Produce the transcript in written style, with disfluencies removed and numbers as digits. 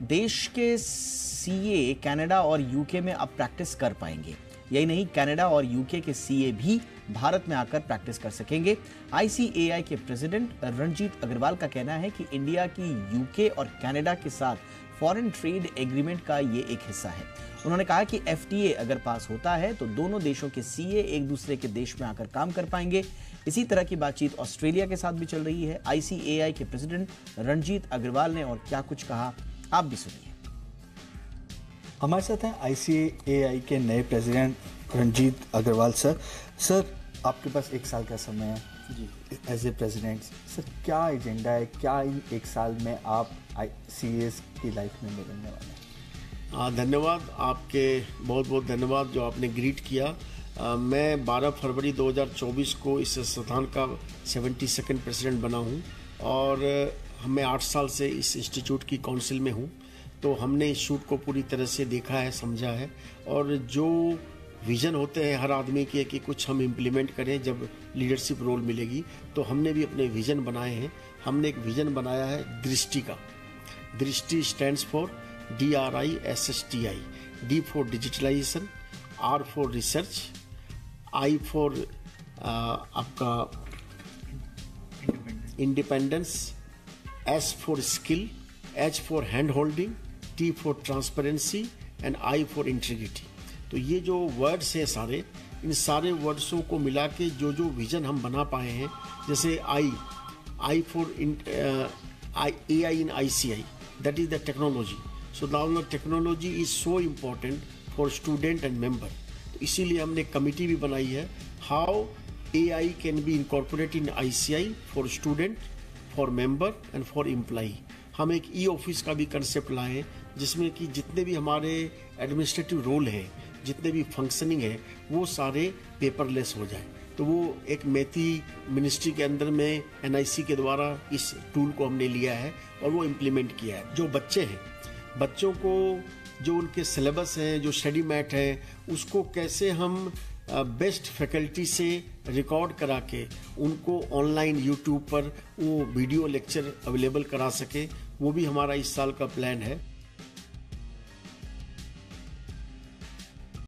देश के CA Canada और यूके में अब प्रैक्टिस कर पाएंगे। यही नहीं, कनाडा और यूके के सीए भी भारत में आकर प्रैक्टिस कर सकेंगे। आईसीएआई के प्रेसिडेंट रणजीत अग्रवाल का कहना है कि इंडिया की यूके और कनाडा के साथ फॉरेन ट्रेड एग्रीमेंट का ये एक हिस्सा है। उन्होंने कहा कि एफटीए अगर पास होता है तो दोनों देशों के सीए एक दूसरे के देश में आकर काम कर पाएंगे। इसी तरह की बातचीत ऑस्ट्रेलिया के साथ भी चल रही है। आईसीएआई के प्रेसिडेंट रणजीत अग्रवाल ने और क्या कुछ कहा, आप भी सुनिए। हमारे साथ हैं आईसीएआई के नए president Ranjit Agarwal sir. Sir, आपके पास 1 साल का समय है जी एज ए प्रेसिडेंट। सर, क्या एजेंडा है, क्या इन 1 साल में आप आईसीएस की लाइफ में मिलने वाले हैं? धन्यवाद, आपके बहुत बहुत धन्यवाद जो आपने ग्रीट किया। मैं 12 फरवरी 2024 को इस संस्थान का 72nd प्रेसिडेंट बना हूँ और मैं 8 साल से इस इंस्टीट्यूट की काउंसिल में हूँ। तो हमने इस शूट को पूरी तरह से देखा है, समझा है और जो विज़न होते हैं हर आदमी के कि कुछ हम इम्प्लीमेंट करें जब लीडरशिप रोल मिलेगी, तो हमने भी अपने विज़न बनाए हैं। हमने एक विज़न बनाया है दृष्टि का। Drishti stands for DRISSTI, D for digitalisation, R for research, I for आपका independence, S for skill, H for hand holding, T for transparency and I for integrity. तो ये जो वर्ड्स हैं सारे, इन सारे वर्ड्सों को मिला के जो जो विजन हम बना पाए हैं, जैसे I for AI in ICI, that is the technology. So now the technology is so important for student and member. तो इसीलिए हमने कमिटी भी बनाई है, how AI can be incorporated in ICI for student, for member and for employee. हम एक office का भी कंसेप्ट लाए हैं जिसमें कि जितने भी हमारे एडमिनिस्ट्रेटिव रोल हैं, जितने भी फंक्शनिंग है, वो सारे पेपरलेस हो जाए। तो वो एक मेथी मिनिस्ट्री के अंदर में NIC के द्वारा इस टूल को हमने लिया है और वो इम्प्लीमेंट किया है। जो बच्चे हैं, बच्चों को जो उनके सिलेबस हैं, जो स्टडी मैट है, उसको कैसे हम बेस्ट फैकल्टी से रिकॉर्ड करा के उनको ऑनलाइन यूट्यूब पर वो वीडियो लेक्चर अवेलेबल करा सके, वो भी हमारा इस साल का प्लान है।